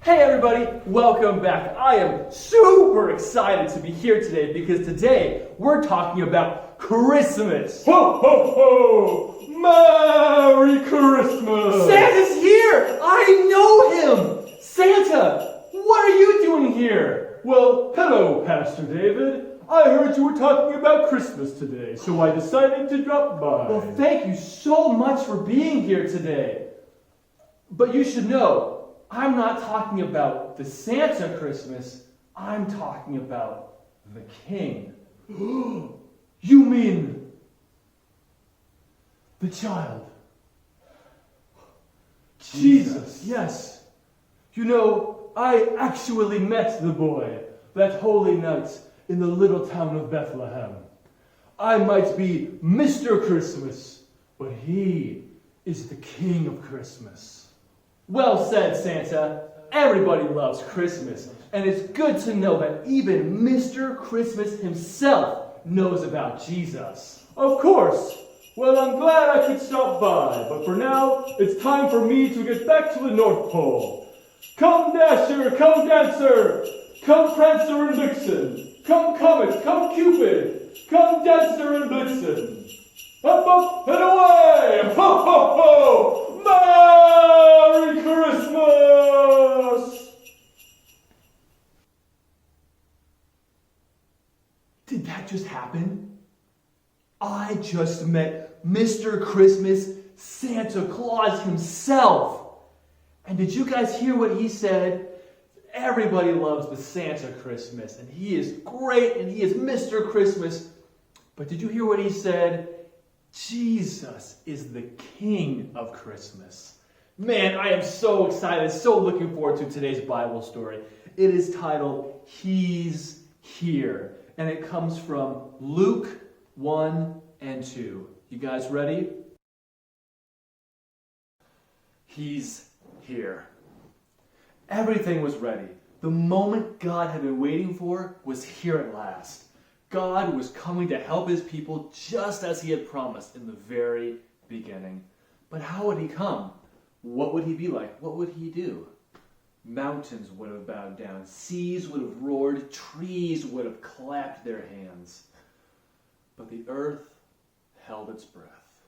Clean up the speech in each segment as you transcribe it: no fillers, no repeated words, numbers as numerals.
Hey everybody, welcome back. I am super excited to be here today because today we're talking about Christmas. Ho, ho, ho! Merry Christmas! Santa's here! I know him! Santa, what are you doing here? Well, hello, Pastor David. I heard you were talking about Christmas today, so I decided to drop by. Well, thank you so much for being here today. But you should know, I'm not talking about the Santa Christmas. I'm talking about the King. You mean the child? Jesus, yes. You know, I actually met the boy that holy night in the little town of Bethlehem. I might be Mr. Christmas, but he is the King of Christmas. Well said, Santa. Everybody loves Christmas, and it's good to know that even Mr. Christmas himself knows about Jesus. Of course. Well, I'm glad I could stop by, but for now, it's time for me to get back to the North Pole. Come Dasher, come Dancer, come Prancer and Vixen, come Comet, come Cupid, come Dancer and Blitzen. Up, up, and away! Ho, ho, ho! Merry Christmas! Did that just happen? I just met Mr. Christmas, Santa Claus himself. And did you guys hear what he said? Everybody loves the Santa Christmas, and he is great, and he is Mr. Christmas. But did you hear what he said? Jesus is the King of Christmas. Man, I am so excited, so looking forward to today's Bible story. It is titled, He's Here. And it comes from Luke 1 and 2. You guys ready? He's here. Everything was ready. The moment God had been waiting for was here at last. God was coming to help his people just as he had promised in the very beginning. But how would he come? What would he be like? What would he do? Mountains would have bowed down, seas would have roared, trees would have clapped their hands. But the earth held its breath.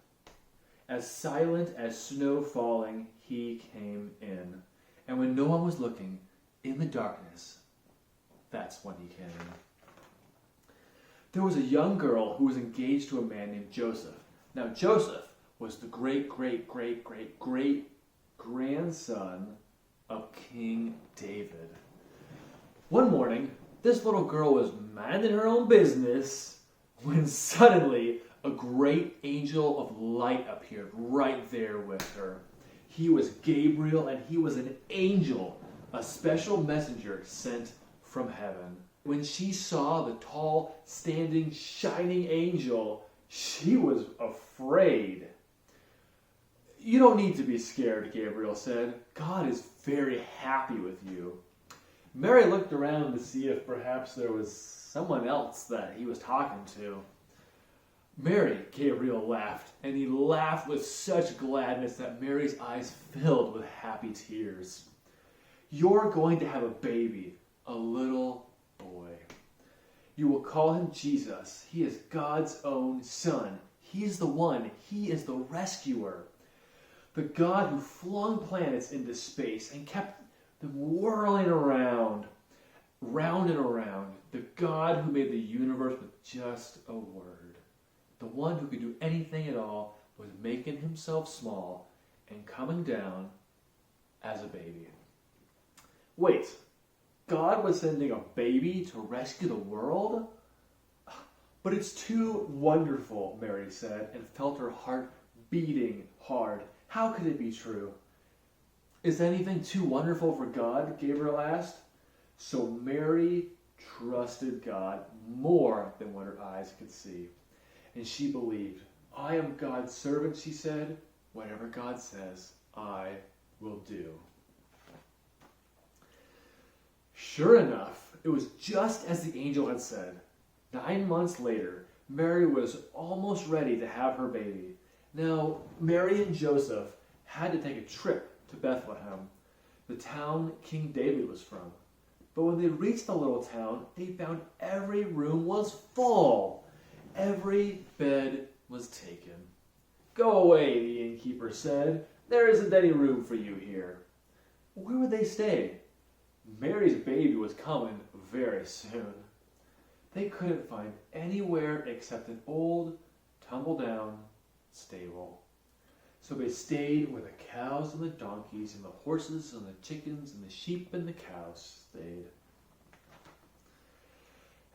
As silent as snow falling, he came in. And when no one was looking, in the darkness, that's when he came. There was a young girl who was engaged to a man named Joseph. Now, Joseph was the great-grandson of King David. One morning, this little girl was minding her own business when suddenly a great angel of light appeared right there with her. He was Gabriel, and he was an angel, a special messenger sent from heaven. When she saw the tall, standing, shining angel, she was afraid. You don't need to be scared, Gabriel said. God is very happy with you. Mary looked around to see if perhaps there was someone else that he was talking to. Mary, Gabriel laughed, and he laughed with such gladness that Mary's eyes filled with happy tears. You're going to have a baby, a little boy. You will call him Jesus. He is God's own son. He is the one. He is the rescuer. The God who flung planets into space and kept them whirling around, round and around. The God who made the universe with just a word. The one who could do anything at all was making himself small and coming down as a baby. Wait, God was sending a baby to rescue the world? But it's too wonderful, Mary said, and felt her heart beating hard. How could it be true? Is anything too wonderful for God? Gabriel asked. So Mary trusted God more than what her eyes could see. And she believed. I am God's servant, she said. Whatever God says, I will do. Sure enough, it was just as the angel had said. 9 months later, Mary was almost ready to have her baby. Now, Mary and Joseph had to take a trip to Bethlehem. the town King David was from. But when they reached the little town, they found every room was full. Every bed was taken. "Go away," the innkeeper said. "There isn't any room for you here." Where would they stay? Mary's baby was coming very soon. They couldn't find anywhere except an old, tumble-down stable. So they stayed where the cows and the donkeys and the horses and the chickens and the sheep and the cows stayed.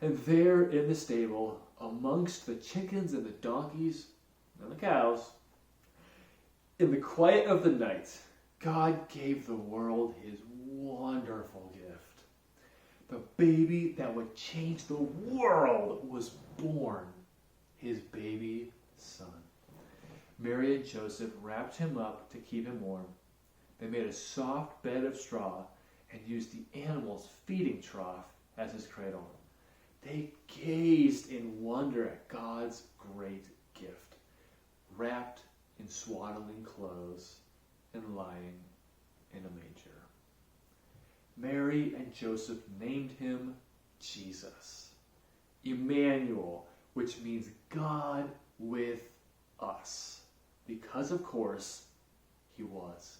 And there in the stable, amongst the chickens and the donkeys and the cows, in the quiet of the night, God gave the world his wonderful gift. The baby that would change the world was born, his baby son. Mary and Joseph wrapped him up to keep him warm. They made a soft bed of straw and used the animal's feeding trough as his cradle. They gazed in wonder at God's great gift, wrapped in swaddling clothes and lying in a manger. Mary and Joseph named him Jesus, Emmanuel, which means God with us, because of course he was.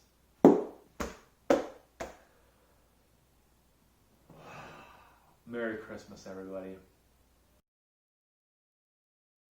Merry Christmas, everybody.